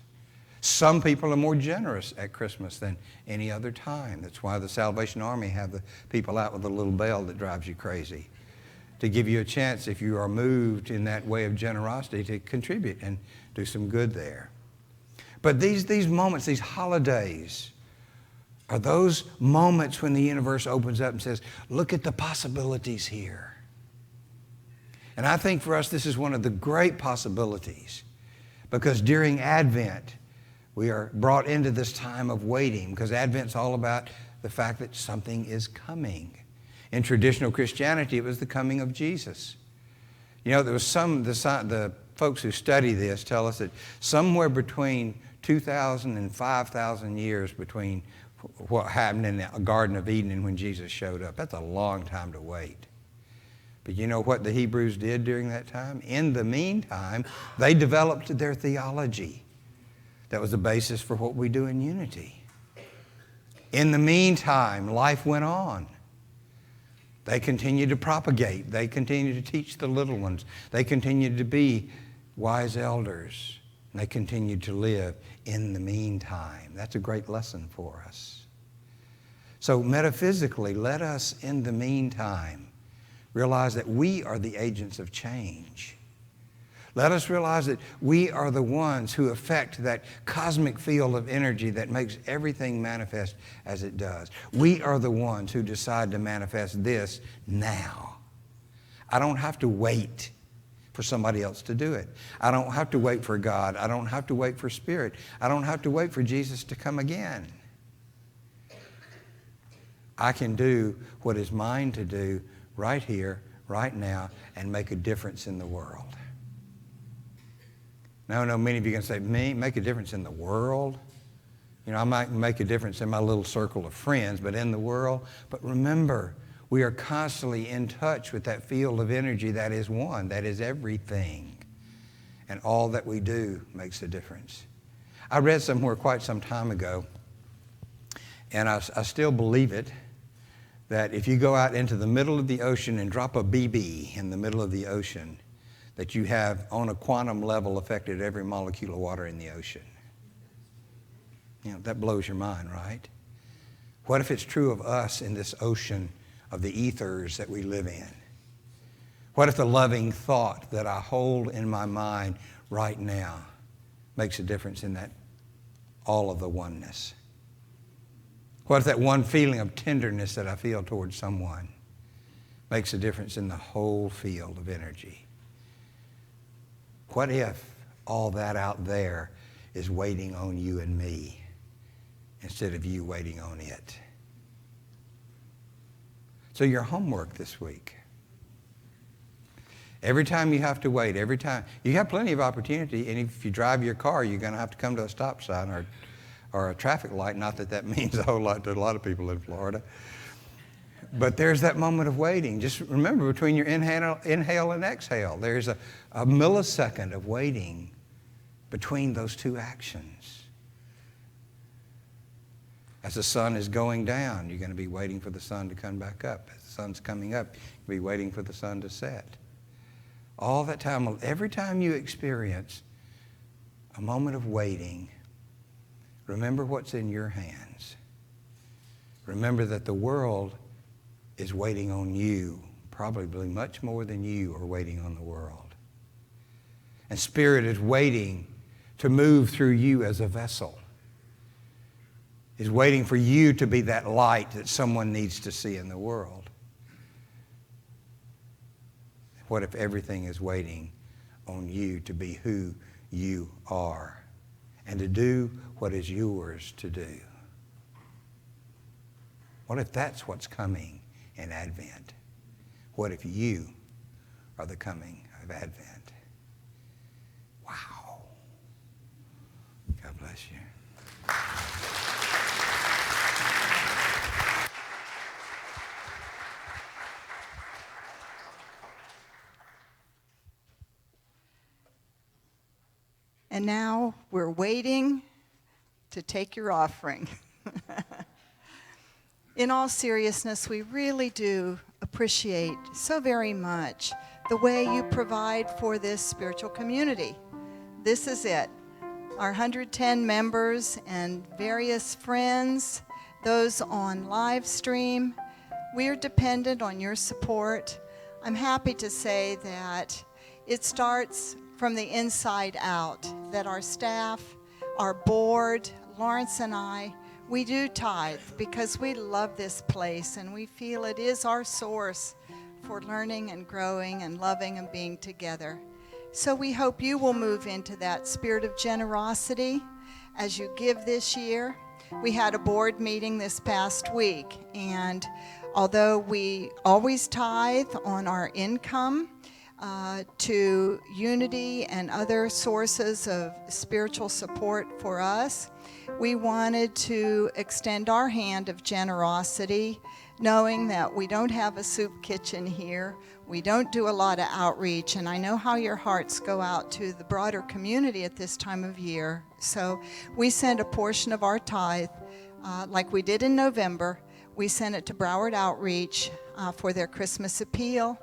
Some people are more generous at Christmas than any other time. That's why the Salvation Army have the people out with a little bell that drives you crazy, to give you a chance, if you are moved in that way of generosity, to contribute and do some good there. But these moments, these holidays, are those moments when the universe opens up and says, look at the possibilities here. And I think for us, this is one of the great possibilities, because during Advent, we are brought into this time of waiting, because Advent's all about the fact that something is coming. In traditional Christianity, it was the coming of Jesus. You know, there was the folks who study this tell us that somewhere between 2,000 and 5,000 years between what happened in the Garden of Eden and when Jesus showed up. That's a long time to wait. But you know what the Hebrews did during that time? In the meantime, they developed their theology. That was the basis for what we do in unity. In the meantime, life went on. They continued to propagate. They continued to teach the little ones. They continued to be wise elders. And they continued to live in the meantime. That's a great lesson for us. So metaphysically, let us in the meantime realize that we are the agents of change. Let us realize that we are the ones who affect that cosmic field of energy that makes everything manifest as it does. We are the ones who decide to manifest this now. I don't have to wait for somebody else to do it. I don't have to wait for God. I don't have to wait for Spirit. I don't have to wait for Jesus to come again. I can do what is mine to do right here, right now, and make a difference in the world. No, many of you are going to say, me, make a difference in the world? You know, I might make a difference in my little circle of friends, but in the world. But remember, we are constantly in touch with that field of energy that is one, that is everything. And all that we do makes a difference. I read somewhere quite some time ago, and I still believe it, that if you go out into the middle of the ocean and drop a BB in the middle of the ocean, that you have, on a quantum level, affected every molecule of water in the ocean. You know, that blows your mind, right? What if it's true of us in this ocean of the ethers that we live in? What if the loving thought that I hold in my mind right now makes a difference in that, all of the oneness? What if that one feeling of tenderness that I feel towards someone makes a difference in the whole field of energy? What if all that out there is waiting on you and me instead of you waiting on it? So your homework this week. Every time you have to wait, every time, you have plenty of opportunity, and if you drive your car, you're going to have to come to a stop sign or a traffic light. Not that that means a whole lot to a lot of people in Florida. But there's that moment of waiting. Just remember, between your inhale and exhale, there's a millisecond of waiting between those two actions. As the sun is going down, you're going to be waiting for the sun to come back up. As the sun's coming up, you'll be waiting for the sun to set. All that time, every time you experience a moment of waiting, remember what's in your hands. Remember that the world is waiting on you, probably much more than you are waiting on the world. And Spirit is waiting to move through you as a vessel. Is waiting for you to be that light that someone needs to see in the world. What if everything is waiting on you to be who you are and to do what is yours to do? What if that's what's coming in Advent? What if you are the coming of Advent? Wow. God bless you. And now we're waiting to take your offering. In all seriousness, we really do appreciate so very much the way you provide for this spiritual community. This is it. Our 110 members and various friends, those on live stream, we are dependent on your support. I'm happy to say that it starts from the inside out, that our staff, our board, Lawrence and I, we do tithe because we love this place and we feel it is our source for learning and growing and loving and being together. So we hope you will move into that spirit of generosity as you give this year. We had a board meeting this past week, and although we always tithe on our income, to Unity and other sources of spiritual support for us, we wanted to extend our hand of generosity, knowing that we don't have a soup kitchen here. We don't do a lot of outreach, and I know how your hearts go out to the broader community at this time of year. So we sent a portion of our tithe, like we did in November. We sent it to Broward Outreach for their Christmas appeal.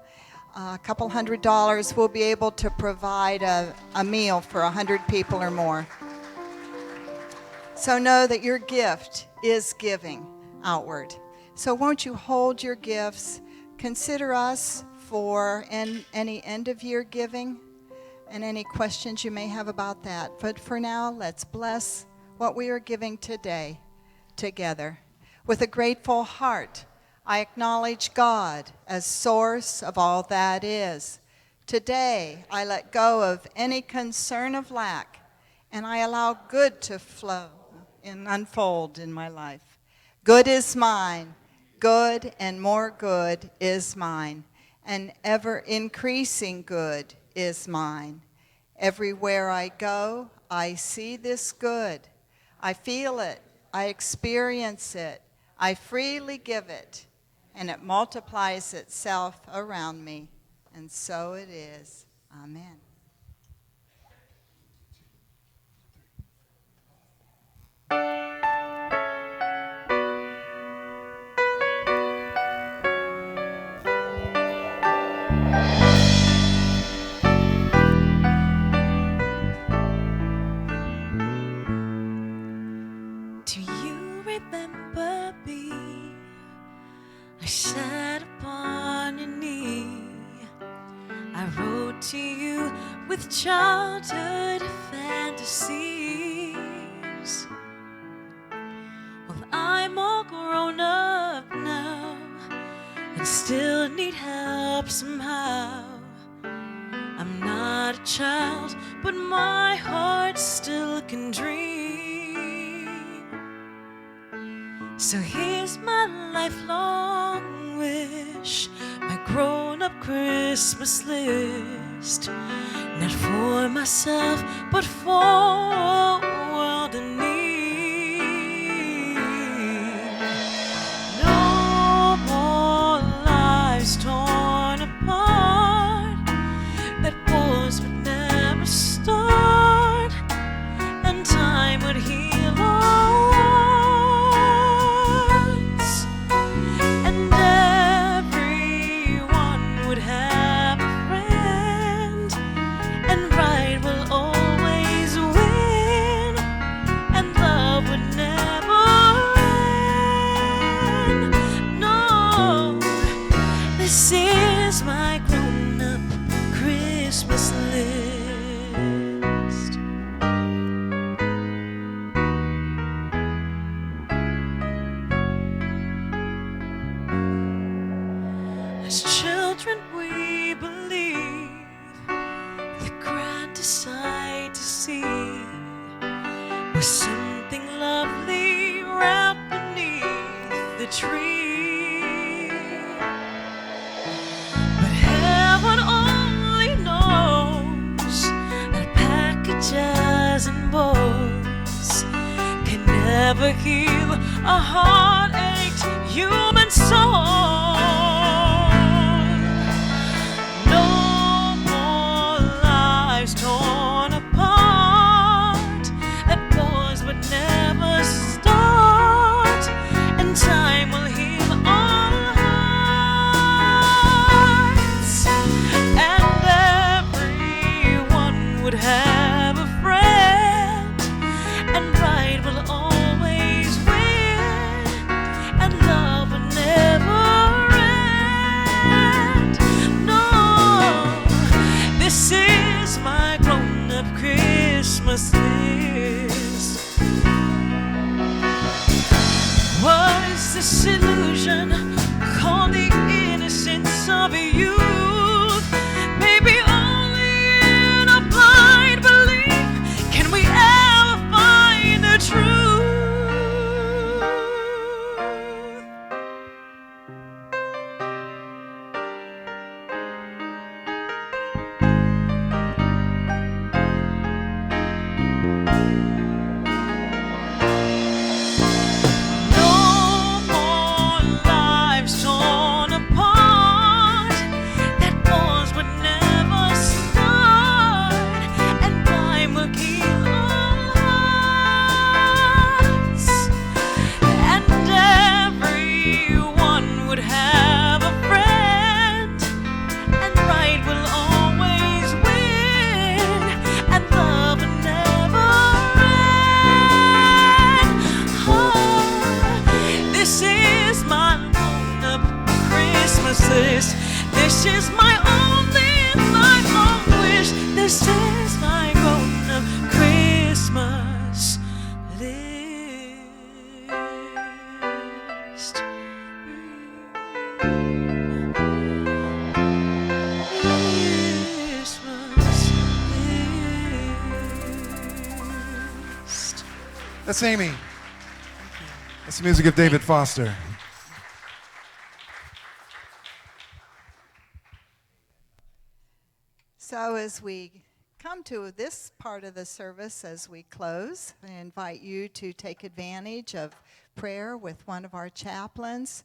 A couple $100, we'll be able to provide a meal for 100 people or more. So know that your gift is giving outward. So won't you hold your gifts, consider us for any end-of-year giving and any questions you may have about that. But for now, let's bless what we are giving today together. With a grateful heart, I acknowledge God as source of all that is. Today, I let go of any concern of lack, and I allow good to flow and unfold in my life. Good is mine. Good and more good is mine. And ever-increasing good is mine. Everywhere I go, I see this good. I feel it. I experience it, I freely give it, and it multiplies itself around me. And so it is. Amen. Do you remember me? I sat upon your knee. I wrote to you with childhood fantasies. Well, I'm all grown up now and still need help somehow. I'm not a child, but my heart still can dream. So here's my lifelong wish, my grown-up Christmas list. Not for myself, but for a world in need. No more lives torn apart, that wars would never start, and time would heal our wounds, and everyone would have a friend, and right will always win, and love would never end. No, this is my grown-up Christmas list. As children we believe the grandest sight to see was something lovely wrapped beneath the tree. But heaven only knows that packages and bows can never heal a heart-ached human soul. No more lives torn apart, that wars would never start, and time will heal all hearts, and everyone would have a friend, and right will always win, and love will never end. No, this is my grown-up Christmas list. Was this illusion called the innocence of youth? Maybe only in a blind belief can we ever find the truth. No more lives torn apart, that wars would never start, and time will heal all hearts, and everyone would have a friend, and right will always win, and love will never end. Oh, this is my grown-up Christmas list. This is my only lifelong wish. This is my grown-up Christmas list. Christmas list. That's Amy. That's the music of David Foster. So as we come to this part of the service as we close. I invite you to take advantage of prayer with one of our chaplains,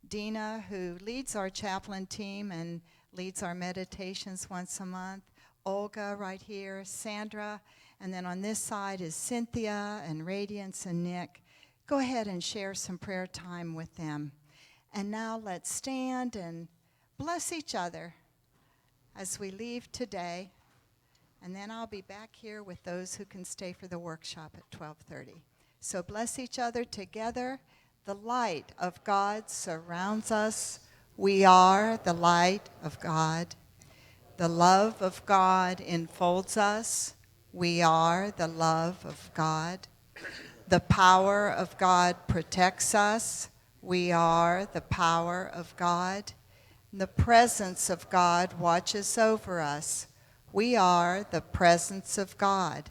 Dina, who leads our chaplain team and leads our meditations once a month, Olga right here, Sandra, and then on this side is Cynthia and Radiance and Nick. Go ahead and share some prayer time with them. And now let's stand and bless each other as we leave today. And then I'll be back here with those who can stay for the workshop at 12:30. So bless each other together. The light of God surrounds us. We are the light of God. The love of God enfolds us. We are the love of God. The power of God protects us. We are the power of God. The presence of God watches over us. We are the presence of God.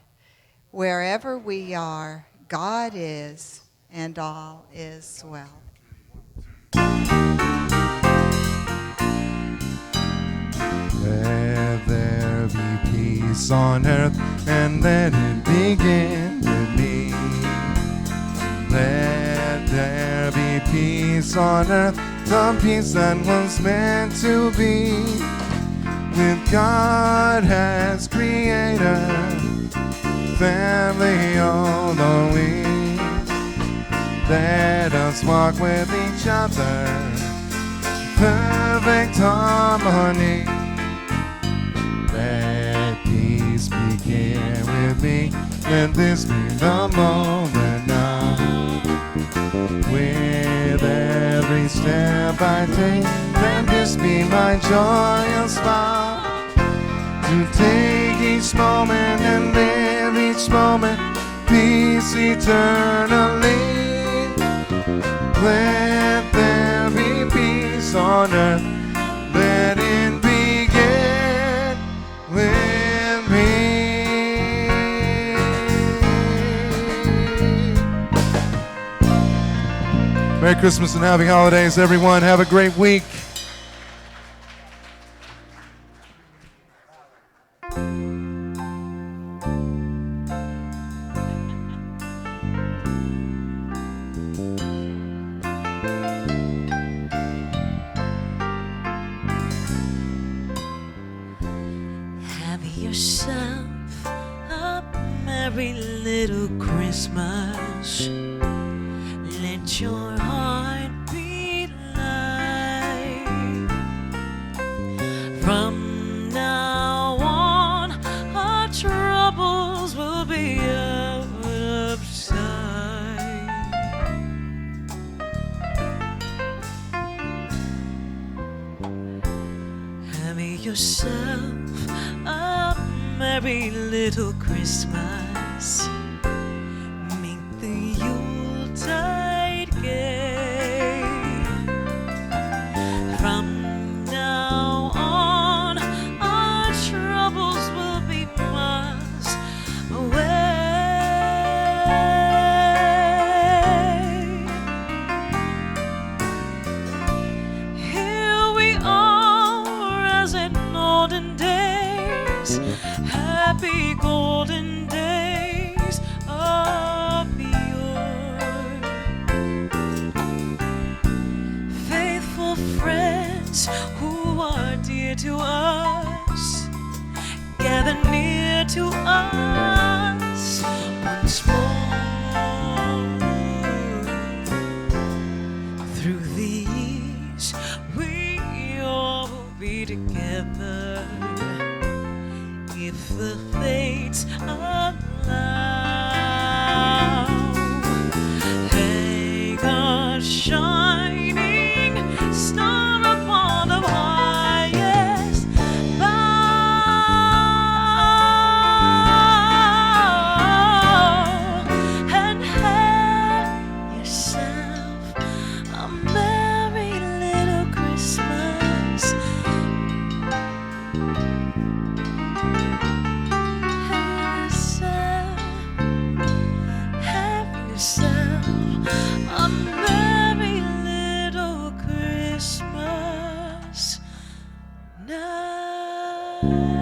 Wherever we are, God is, and all is well. Let there be peace on earth, and let it begin with me. Let there be peace on earth, the peace that was meant to be. With God as creator, family all the way. Let us walk with each other, perfect harmony. Let peace begin with me. Let this be the moment now. With every step I take, let this be my joyous vow. To take each moment and live each moment, peace eternally. Let there be peace on earth, let it begin with me. Merry Christmas and happy holidays, everyone. Have a great week. Have yourself a merry little Christmas. Let your heart be light. From now on, our troubles will be out of sight. Have yourself a merry little Christmas. Make the Yuletide gay. From now on, our troubles will be miles away. Here we are as in olden days, happy golden days of yore. Faithful friends who are dear to us, gather near to us once more. Through these we all will be together, if the fates allow. Hang a shining star upon the highest bough, and have yourself a merry little Christmas. Have yourself a merry little Christmas now.